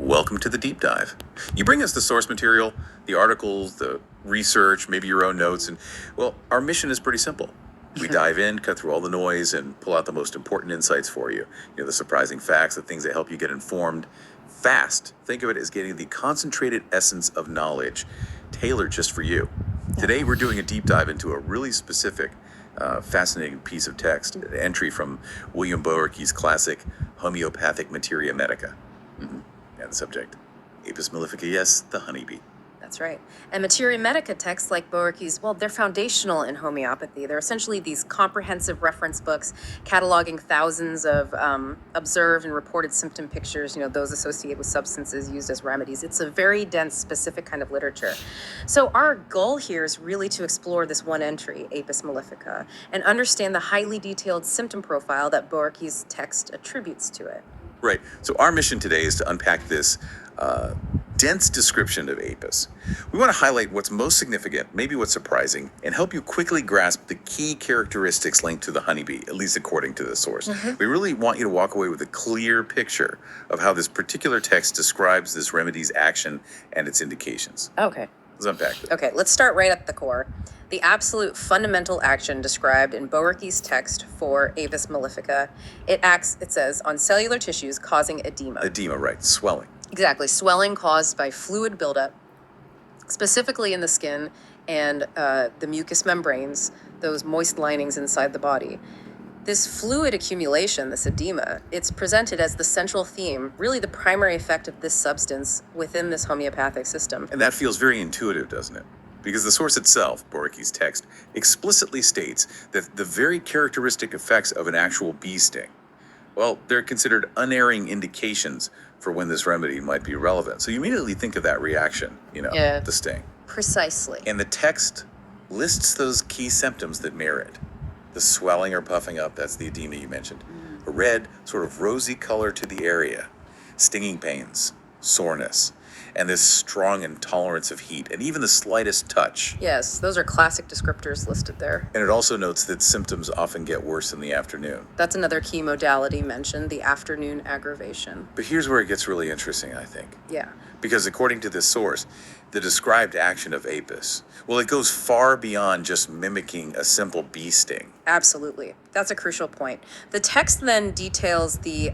Welcome to the deep dive. You bring us the source material, the articles, the research, maybe your own notes, and well, our mission is pretty simple. We dive in, cut through all the noise, and pull out the most important insights for you. You know, the surprising facts, the things that help you get informed fast. Think of it as getting the concentrated essence of knowledge tailored just for you. Today, we're doing a deep dive into a really specific, fascinating piece of text, an entry from William Boericke's classic Homeopathic Materia Medica. And the subject, Apis mellifica, yes, the honeybee. That's right. And Materia Medica texts like Boericke's, well, they're foundational in homeopathy. They're essentially these comprehensive reference books cataloging thousands of observed and reported symptom pictures, those associated with substances used as remedies. It's a very dense, specific kind of literature. So our goal here is really to explore this one entry, Apis mellifica, and understand the highly detailed symptom profile that Boericke's text attributes to it. Right. So our mission today is to unpack this dense description of Apis. We want to highlight what's most significant, maybe what's surprising, and help you quickly grasp the key characteristics linked to the honeybee, at least according to the source. We really want you to walk away with a clear picture of how this particular text describes this remedy's action and its indications. Okay. Let's unpack it. Okay, let's start right at the core. The absolute fundamental action described in Boericke's text for Apis mellifica, it says, on cellular tissues causing edema. Edema, right, swelling. Exactly, swelling caused by fluid buildup, specifically in the skin and the mucous membranes, those moist linings inside the body. This fluid accumulation, this edema, it's presented as the central theme, really the primary effect of this substance within this homeopathic system. And that feels very intuitive, doesn't it? Because the source itself, Boericke's text, explicitly states that the very characteristic effects of an actual bee sting, well, they're considered unerring indications for when this remedy might be relevant. So you immediately think of that reaction, the sting. Precisely. And the text lists those key symptoms that mirror it. The swelling or puffing up, that's the edema you mentioned. A red, sort of rosy color to the area, stinging pains, soreness, and this strong intolerance of heat, and even the slightest touch. Yes, those are classic descriptors listed there. And it also notes that symptoms often get worse in the afternoon. That's another key modality mentioned, the afternoon aggravation. But here's where it gets really interesting, I think. Yeah. Because according to this source, the described action of Apis, well, it goes far beyond just mimicking a simple bee sting. Absolutely. That's a crucial point. The text then details the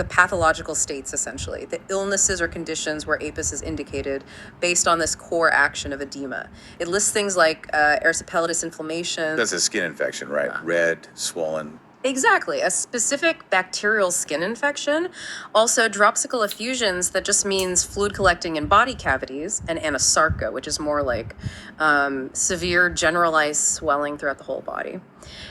pathological states, essentially, the illnesses or conditions where Apis is indicated based on this core action of edema. It lists things like erysipelatous inflammation. That's a skin infection, right? Red, swollen. Exactly. A specific bacterial skin infection. Also, dropsical effusions, that just means fluid collecting in body cavities, and anasarca, which is more like severe generalized swelling throughout the whole body.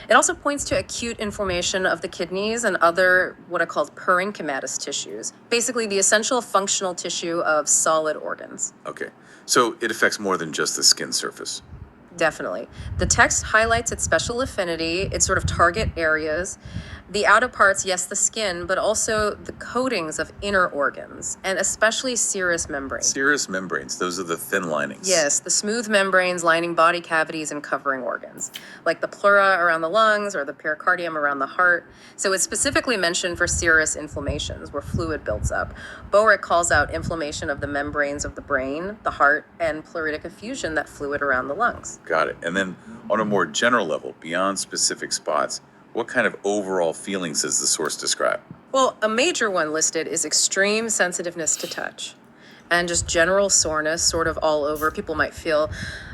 It also points to acute inflammation of the kidneys and other what are called parenchymatous tissues, basically the essential functional tissue of solid organs. Okay, so it affects more than just the skin surface. Definitely. The text highlights its special affinity, its sort of target areas, the outer parts, yes, the skin, but also the coatings of inner organs, and especially serous membranes. Serous membranes, those are the thin linings. Yes, the smooth membranes lining body cavities and covering organs, like the pleura around the lungs or the pericardium around the heart. So it's specifically mentioned for serous inflammations where fluid builds up. Boericke calls out inflammation of the membranes of the brain, the heart, and pleuritic effusion, that fluid around the lungs. Got it. And then on a more general level, beyond specific spots, what kind of overall feelings does the source describe? Well, a major one listed is extreme sensitiveness to touch and just general soreness sort of all over. People might feel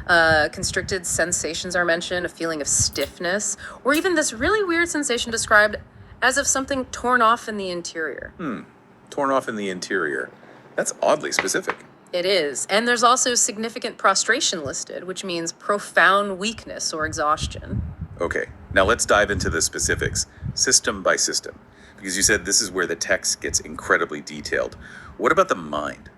constricted sensations are mentioned, a feeling of stiffness, or even this really weird sensation described as of something torn off in the interior. Torn off in the interior. That's oddly specific. It is. And there's also significant prostration listed, which means profound weakness or exhaustion. Okay, now let's dive into the specifics, system by system, because you said this is where the text gets incredibly detailed. What about the mind?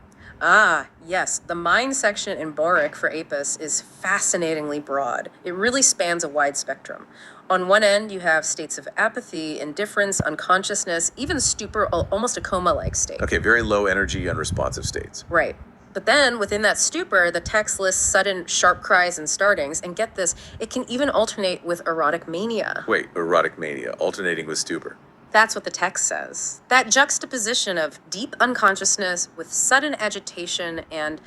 Yes. The mind section in Boericke for Apis is fascinatingly broad. It really spans a wide spectrum. On one end, you have states of apathy, indifference, unconsciousness, even stupor, almost a coma-like state. Okay, very low energy, unresponsive states. Right. But then within that stupor, the text lists sudden sharp cries and startings, and get this, it can even alternate with erotic mania. Wait, erotic mania, alternating with stupor. That's what the text says. That juxtaposition of deep unconsciousness with sudden agitation and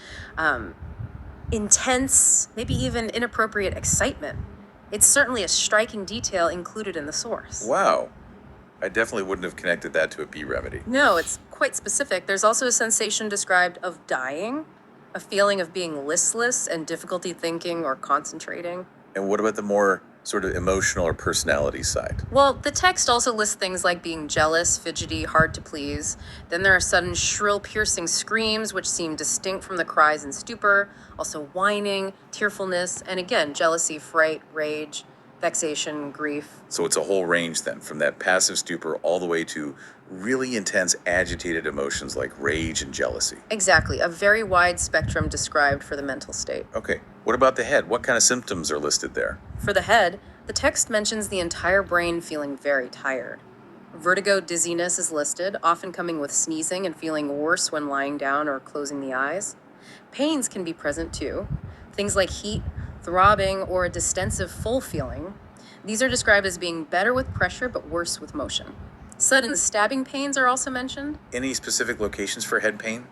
intense, maybe even inappropriate excitement. It's certainly a striking detail included in the source. Wow. I definitely wouldn't have connected that to a bee remedy. No, it's quite specific. There's also a sensation described of dying, a feeling of being listless and difficulty thinking or concentrating. And what about the more sort of emotional or personality side? Well, the text also lists things like being jealous, fidgety, hard to please. Then there are sudden shrill, piercing screams, which seem distinct from the cries in stupor, also whining, tearfulness, and again, jealousy, fright, rage, vexation, grief. So it's a whole range then, from that passive stupor all the way to really intense, agitated emotions like rage and jealousy. Exactly, a very wide spectrum described for the mental state. Okay, what about the head? What kind of symptoms are listed there? For the head, the text mentions the entire brain feeling very tired. Vertigo dizziness is listed, often coming with sneezing and feeling worse when lying down or closing the eyes. Pains can be present too. Things like heat, throbbing, or a distensive full feeling. These are described as being better with pressure but worse with motion. Sudden stabbing pains are also mentioned. Any specific locations for head pain?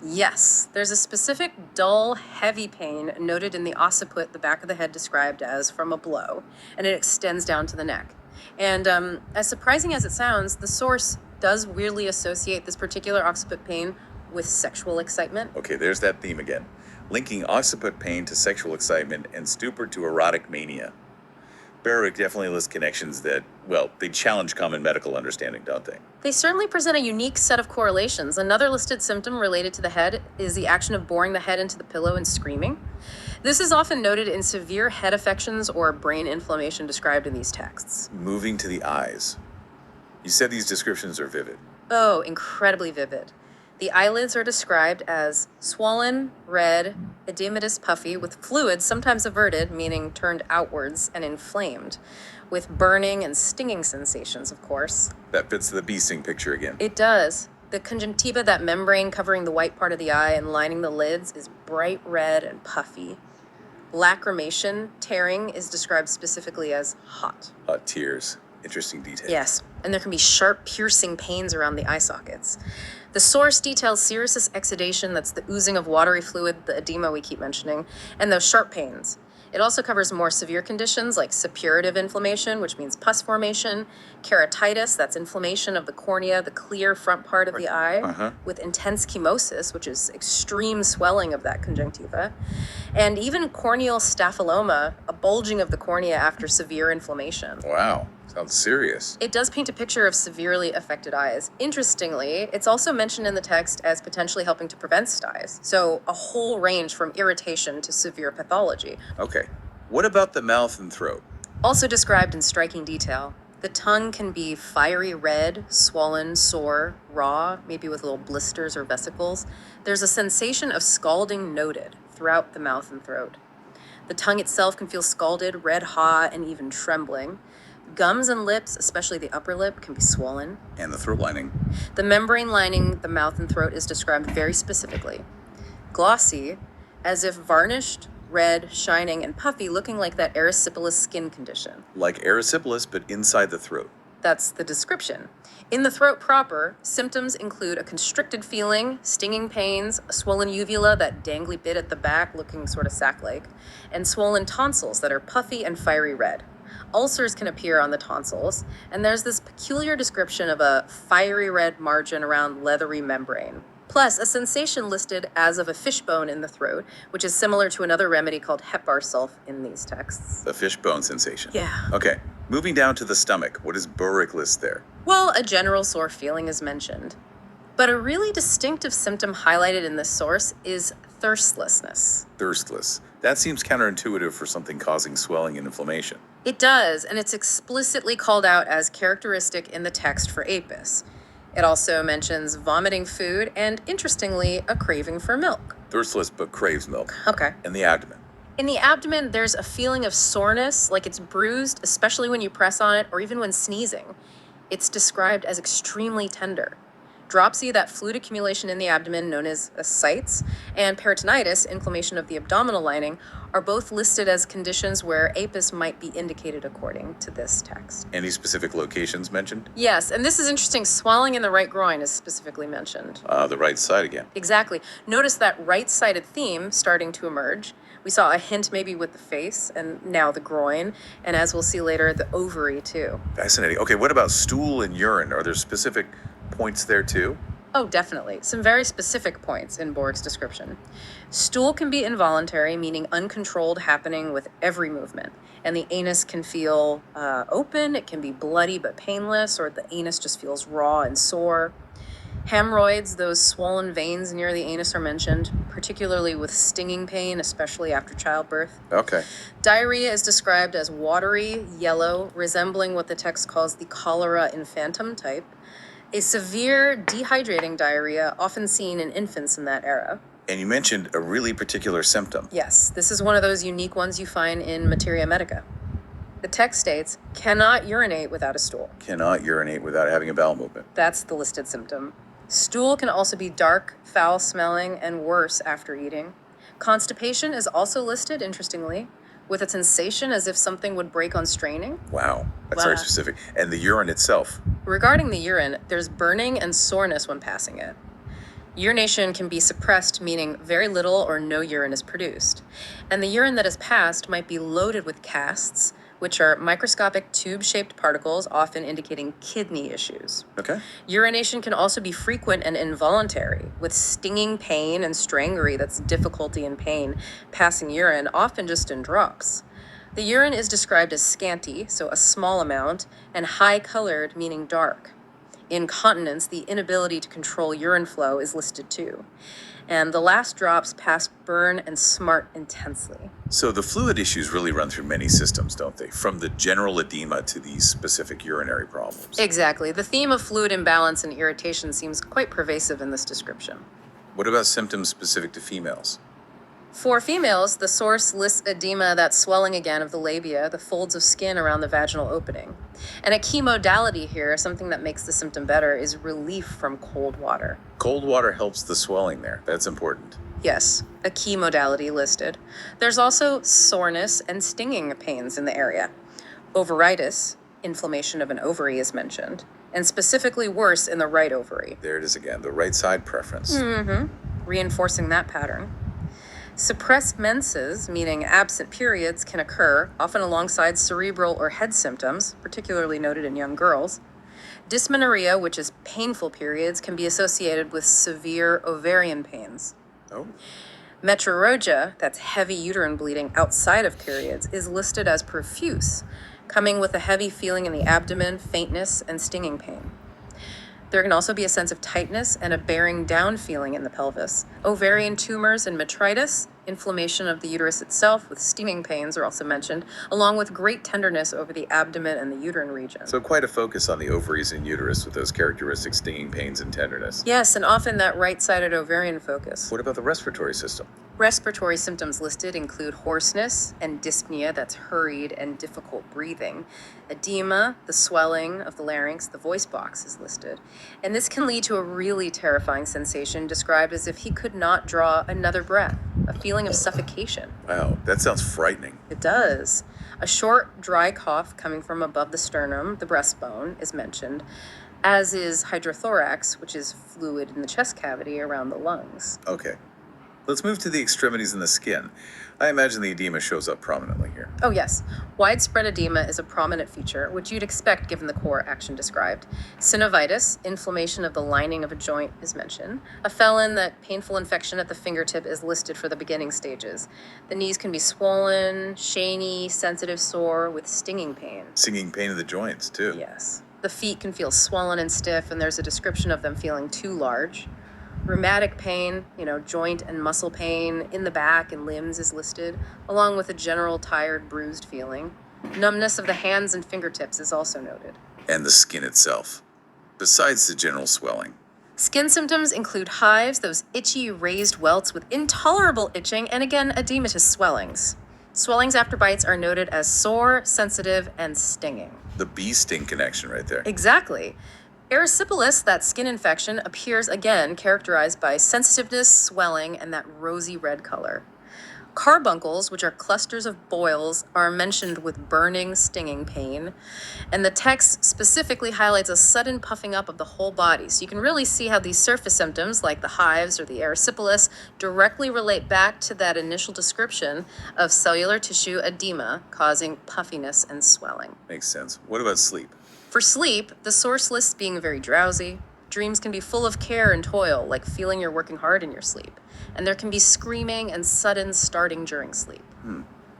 Yes, there's a specific dull, heavy pain noted in the occiput, the back of the head described as from a blow, and it extends down to the neck. And as surprising as it sounds, the source does weirdly associate this particular occiput pain with sexual excitement. Okay, there's that theme again. Linking occiput pain to sexual excitement and stupor to erotic mania. Boericke definitely lists connections that, well, they challenge common medical understanding, don't they? They certainly present a unique set of correlations. Another listed symptom related to the head is the action of boring the head into the pillow and screaming. This is often noted in severe head affections or brain inflammation described in these texts. Moving to the eyes. You said these descriptions are vivid. Oh, incredibly vivid. The eyelids are described as swollen, red, edematous, puffy, with fluid sometimes averted, meaning turned outwards, and inflamed, with burning and stinging sensations, of course. That fits the bee sting picture again. It does. The conjunctiva, that membrane covering the white part of the eye and lining the lids, is bright red and puffy. Lacrimation, tearing, is described specifically as hot. Hot tears. Interesting detail. Yes, and there can be sharp, piercing pains around the eye sockets. The source details serous exudation, that's the oozing of watery fluid, the edema we keep mentioning, and those sharp pains. It also covers more severe conditions like suppurative inflammation, which means pus formation, keratitis, that's inflammation of the cornea, the clear front part of the eye, with intense chemosis, which is extreme swelling of that conjunctiva, and even corneal staphyloma, a bulging of the cornea after severe inflammation. Wow. Sounds serious. It does paint a picture of severely affected eyes. Interestingly, it's also mentioned in the text as potentially helping to prevent styes. So a whole range from irritation to severe pathology. Okay. What about the mouth and throat? Also described in striking detail. The tongue can be fiery red, swollen, sore, raw, maybe with little blisters or vesicles. There's a sensation of scalding noted throughout the mouth and throat. The tongue itself can feel scalded, red hot, and even trembling. Gums and lips, especially the upper lip, can be swollen. And the throat lining. The membrane lining the mouth and throat is described very specifically. Glossy, as if varnished, red, shining, and puffy, looking like that erysipelas skin condition. Like erysipelas, but inside the throat. That's the description. In the throat proper, symptoms include a constricted feeling, stinging pains, a swollen uvula, that dangly bit at the back looking sort of sac-like, and swollen tonsils that are puffy and fiery red. Ulcers can appear on the tonsils, and there's this peculiar description of a fiery red margin around leathery membrane. Plus, a sensation listed as of a fishbone in the throat, which is similar to another remedy called hepar sulf in these texts. The fishbone sensation. Yeah. Okay. Moving down to the stomach. What does Boericke list there? Well, a general sore feeling is mentioned. But a really distinctive symptom highlighted in this source is thirstlessness. Thirstless. That seems counterintuitive for something causing swelling and inflammation. It does, and it's explicitly called out as characteristic in the text for apis. It also mentions vomiting food and, interestingly, a craving for milk. Thirstless but craves milk. Okay. And the abdomen. In the abdomen, there's a feeling of soreness, like it's bruised, especially when you press on it or even when sneezing. It's described as extremely tender. Dropsy, that fluid accumulation in the abdomen known as ascites, and peritonitis, inflammation of the abdominal lining, are both listed as conditions where APIS might be indicated according to this text. Any specific locations mentioned? Yes, and this is interesting. Swelling in the right groin is specifically mentioned. The right side again. Exactly. Notice that right-sided theme starting to emerge. We saw a hint maybe with the face, and now the groin, and as we'll see later, the ovary too. Fascinating. Okay, what about stool and urine? Are there specific points there too? Oh, definitely. Some very specific points in Borg's description. Stool can be involuntary, meaning uncontrolled, happening with every movement. And the anus can feel open, it can be bloody but painless, or the anus just feels raw and sore. Hemorrhoids, those swollen veins near the anus, are mentioned, particularly with stinging pain, especially after childbirth. Okay. Diarrhea is described as watery, yellow, resembling what the text calls the cholera infantum type, a severe dehydrating diarrhea often seen in infants in that era. And you mentioned a really particular symptom. Yes, this is one of those unique ones you find in Materia Medica. The text states, cannot urinate without a stool. Cannot urinate without having a bowel movement. That's the listed symptom. Stool can also be dark, foul-smelling, and worse after eating. Constipation is also listed, interestingly, with a sensation as if something would break on straining. Wow, that's Wow. very specific. And the urine itself. Regarding the urine, there's burning and soreness when passing it. Urination can be suppressed, meaning very little or no urine is produced. And the urine that is passed might be loaded with casts, which are microscopic tube-shaped particles, often indicating kidney issues. Okay. Urination can also be frequent and involuntary, with stinging pain and strangury, that's difficulty in pain, passing urine, often just in drops. The urine is described as scanty, so a small amount, and high-colored, meaning dark. Incontinence, the inability to control urine flow, is listed too. And the last drops pass burn and smart intensely. So the fluid issues really run through many systems, don't they? From the general edema to these specific urinary problems. Exactly. The theme of fluid imbalance and irritation seems quite pervasive in this description. What about symptoms specific to females? For females, the source lists edema, that swelling again of the labia, the folds of skin around the vaginal opening. And a key modality here, something that makes the symptom better, is relief from cold water. Cold water helps the swelling there. That's important. Yes, a key modality listed. There's also soreness and stinging pains in the area. Ovaritis, inflammation of an ovary, is mentioned, and specifically worse in the right ovary. There it is again, the right side preference. Reinforcing that pattern. Suppressed menses, meaning absent periods, can occur, often alongside cerebral or head symptoms, particularly noted in young girls. Dysmenorrhea, which is painful periods, can be associated with severe ovarian pains. Oh, Metrorrhagia, that's heavy uterine bleeding outside of periods, is listed as profuse, coming with a heavy feeling in the abdomen, faintness, and stinging pain. There can also be a sense of tightness and a bearing down feeling in the pelvis. Ovarian tumors and metritis, inflammation of the uterus itself with stinging pains are also mentioned, along with great tenderness over the abdomen and the uterine region. so quite a focus on the ovaries and uterus with those characteristic stinging pains and tenderness. Yes, and often that right-sided ovarian focus. What about the respiratory system? Respiratory symptoms listed include hoarseness and dyspnea, that's hurried and difficult breathing. Edema, the swelling of the larynx, the voice box is listed. And this can lead to a really terrifying sensation described as if he could not draw another breath, a feeling of suffocation. Wow, that sounds frightening. It does. A short, dry cough coming from above the sternum, the breastbone, is mentioned, as is hydrothorax, which is fluid in the chest cavity around the lungs. Okay. Let's move to the extremities and the skin. I imagine the edema shows up prominently here. Oh yes, widespread edema is a prominent feature, which you'd expect given the core action described. Synovitis, inflammation of the lining of a joint, is mentioned. A felon, that painful infection at the fingertip, is listed for the beginning stages. The knees can be swollen, shaney, sensitive, sore, with stinging pain. Stinging pain in the joints, too. Yes. The feet can feel swollen and stiff, and there's a description of them feeling too large. Rheumatic pain, joint and muscle pain in the back and limbs is listed, along with a general tired, bruised feeling. Numbness of the hands and fingertips is also noted. And the skin itself, besides the general swelling. Skin symptoms include hives, those itchy, raised welts with intolerable itching, and again, edematous swellings. Swellings after bites are noted as sore, sensitive, and stinging. The bee sting connection right there. Exactly. Erysipelas, that skin infection, appears again characterized by sensitiveness, swelling, and that rosy red color. Carbuncles, which are clusters of boils, are mentioned with burning, stinging pain. And the text specifically highlights a sudden puffing up of the whole body. So you can really see how these surface symptoms, like the hives or the erysipelas, directly relate back to that initial description of cellular tissue edema causing puffiness and swelling. Makes sense. What about sleep? For sleep, the source lists being very drowsy. Dreams can be full of care and toil, like feeling you're working hard in your sleep. And there can be screaming and sudden starting during sleep.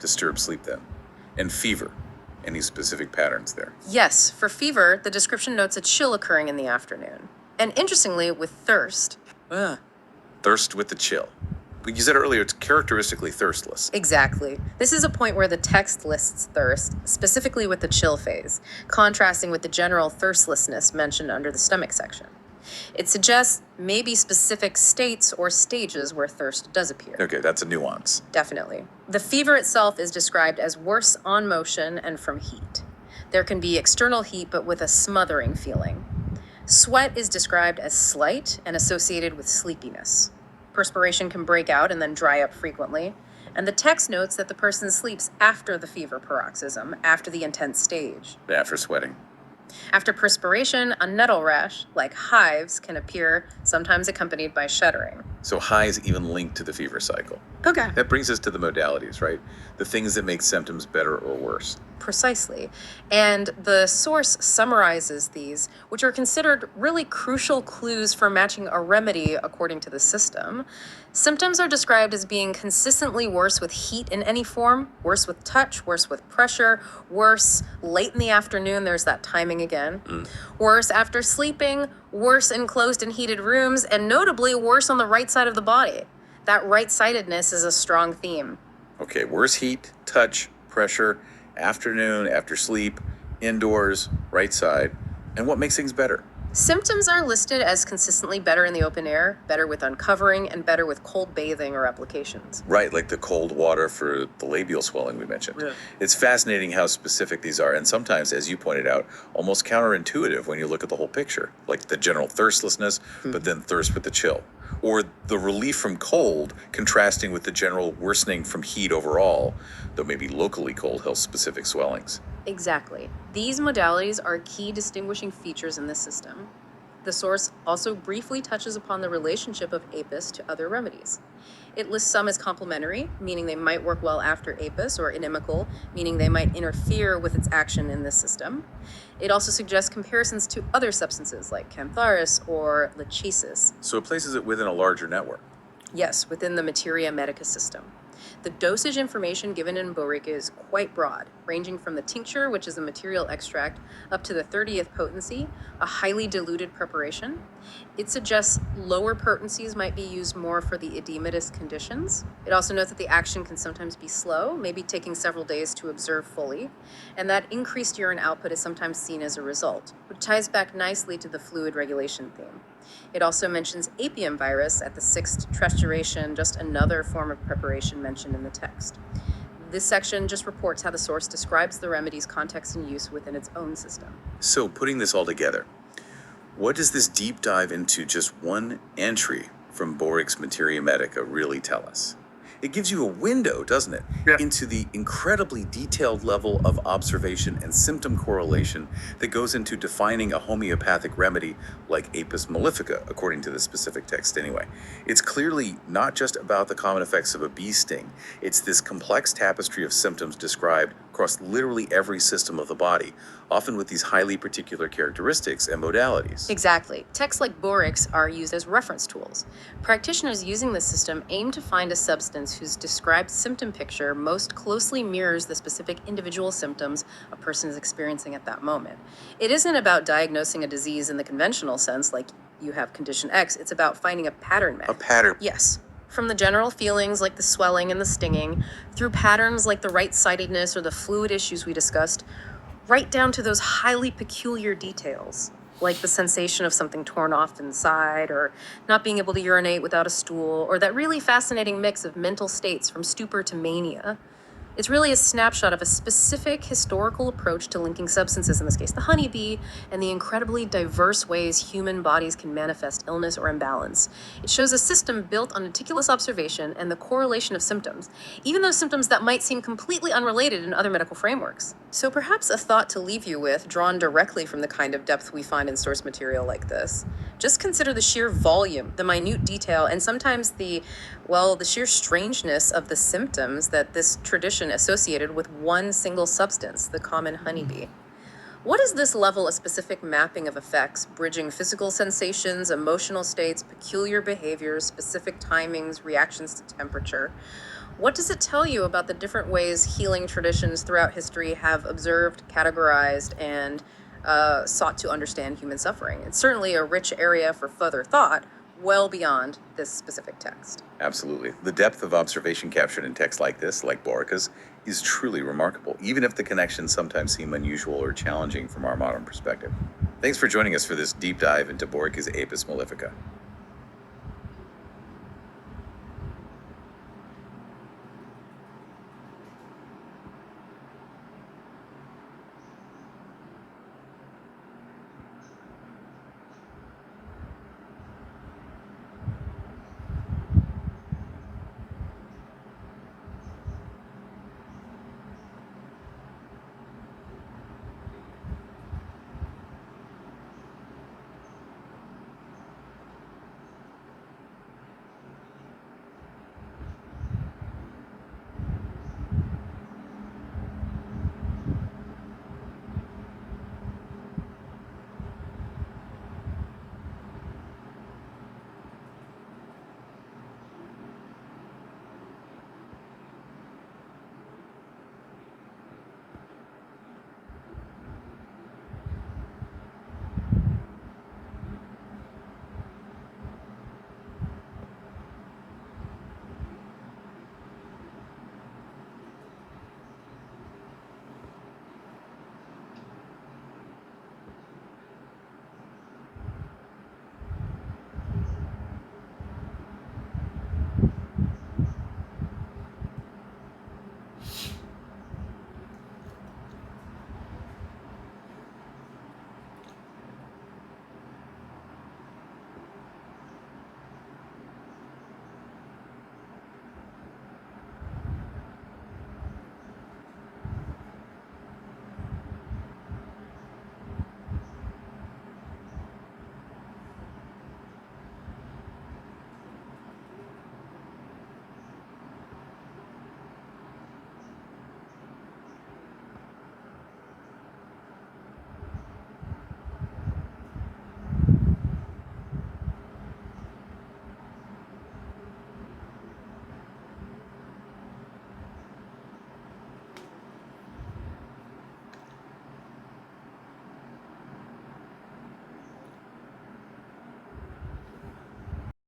Disturbed sleep then. And fever. Any specific patterns there? Yes, for fever, the description notes a chill occurring in the afternoon. And interestingly, with thirst, Thirst with the chill. But you said earlier it's characteristically thirstless. exactly. This is a point where the text lists thirst, specifically with the chill phase, contrasting with the general thirstlessness mentioned under the stomach section. It suggests maybe specific states or stages where thirst does appear. Okay, that's a nuance. Definitely. The fever itself is described as worse on motion and from heat. There can be external heat, but with a smothering feeling. Sweat is described as slight and associated with sleepiness. Perspiration can break out and then dry up frequently. And the text notes that the person sleeps after the fever paroxysm, after the intense stage. After sweating. After perspiration, a nettle rash, like hives, can appear, sometimes accompanied by shuddering. So highs even linked to the fever cycle. Okay. That brings us to the modalities, right? The things that make symptoms better or worse. Precisely. And the source summarizes these, which are considered really crucial clues for matching a remedy according to the system. Symptoms are described as being consistently worse with heat in any form, worse with touch, worse with pressure, worse late in the afternoon, there's that timing again, worse after sleeping, worse in closed and heated rooms, and notably worse on the right side of the body. That right-sidedness is a strong theme. Okay, worse heat, touch, pressure, afternoon, after sleep, indoors, right side. And what makes things better? Symptoms are listed as consistently better in the open air, better with uncovering, and better with cold bathing or applications. Right, like the cold water for the labial swelling we mentioned. Yeah. It's fascinating how specific these are, and sometimes, as you pointed out, almost counterintuitive when you look at the whole picture, like the general thirstlessness, but then thirst with the chill. Or the relief from cold contrasting with the general worsening from heat overall, though maybe locally cold health specific swellings. Exactly. These modalities are key distinguishing features in this system. The source also briefly touches upon the relationship of APIS to other remedies. It lists some as complementary, meaning they might work well after APIS, or inimical, meaning they might interfere with its action in this system. It also suggests comparisons to other substances like cantharis or lachesis. So it places it within a larger network. Yes, within the materia medica system. The dosage information given in Boericke is quite broad, ranging from the tincture, which is a material extract, up to the 30th potency, a highly diluted preparation. It suggests lower potencies might be used more for the edematous conditions. It also notes that the action can sometimes be slow, maybe taking several days to observe fully, and that increased urine output is sometimes seen as a result, which ties back nicely to the fluid regulation theme. It also mentions apium virus at the 6th trituration, just another form of preparation mentioned in the text. This section just reports how the source describes the remedy's context and use within its own system. So putting this all together, what does this deep dive into just one entry from Boericke's Materia Medica really tell us? It gives you a window, doesn't it, into the incredibly detailed level of observation and symptom correlation that goes into defining a homeopathic remedy like Apis mellifica, according to the specific text anyway. It's clearly not just about the common effects of a bee sting. It's this complex tapestry of symptoms described across literally every system of the body, often with these highly particular characteristics and modalities. Exactly. Texts like Boericke's are used as reference tools. Practitioners using this system aim to find a substance whose described symptom picture most closely mirrors the specific individual symptoms a person is experiencing at that moment. It isn't about diagnosing a disease in the conventional sense, like you have condition X. It's about finding a pattern match. A pattern. Yes. From the general feelings like the swelling and the stinging, through patterns like the right-sidedness or the fluid issues we discussed, right down to those highly peculiar details, like the sensation of something torn off inside, or not being able to urinate without a stool, or that really fascinating mix of mental states from stupor to mania. It's really a snapshot of a specific historical approach to linking substances, in this case the honeybee, and the incredibly diverse ways human bodies can manifest illness or imbalance. It shows a system built on meticulous observation and the correlation of symptoms, even those symptoms that might seem completely unrelated in other medical frameworks. So perhaps a thought to leave you with, drawn directly from the kind of depth we find in source material like this. Just consider the sheer volume, the minute detail, and sometimes the sheer strangeness of the symptoms that this tradition associated with one single substance, the common honeybee. What is this level of specific mapping of effects, bridging physical sensations, emotional states, peculiar behaviors, specific timings, reactions to temperature? What does it tell you about the different ways healing traditions throughout history have observed, categorized, and sought to understand human suffering? It's certainly a rich area for further thought, well beyond this specific text. Absolutely. The depth of observation captured in texts like this, like Boericke's, is truly remarkable, even if the connections sometimes seem unusual or challenging from our modern perspective. Thanks for joining us for this deep dive into Boericke's Apis Mellifica.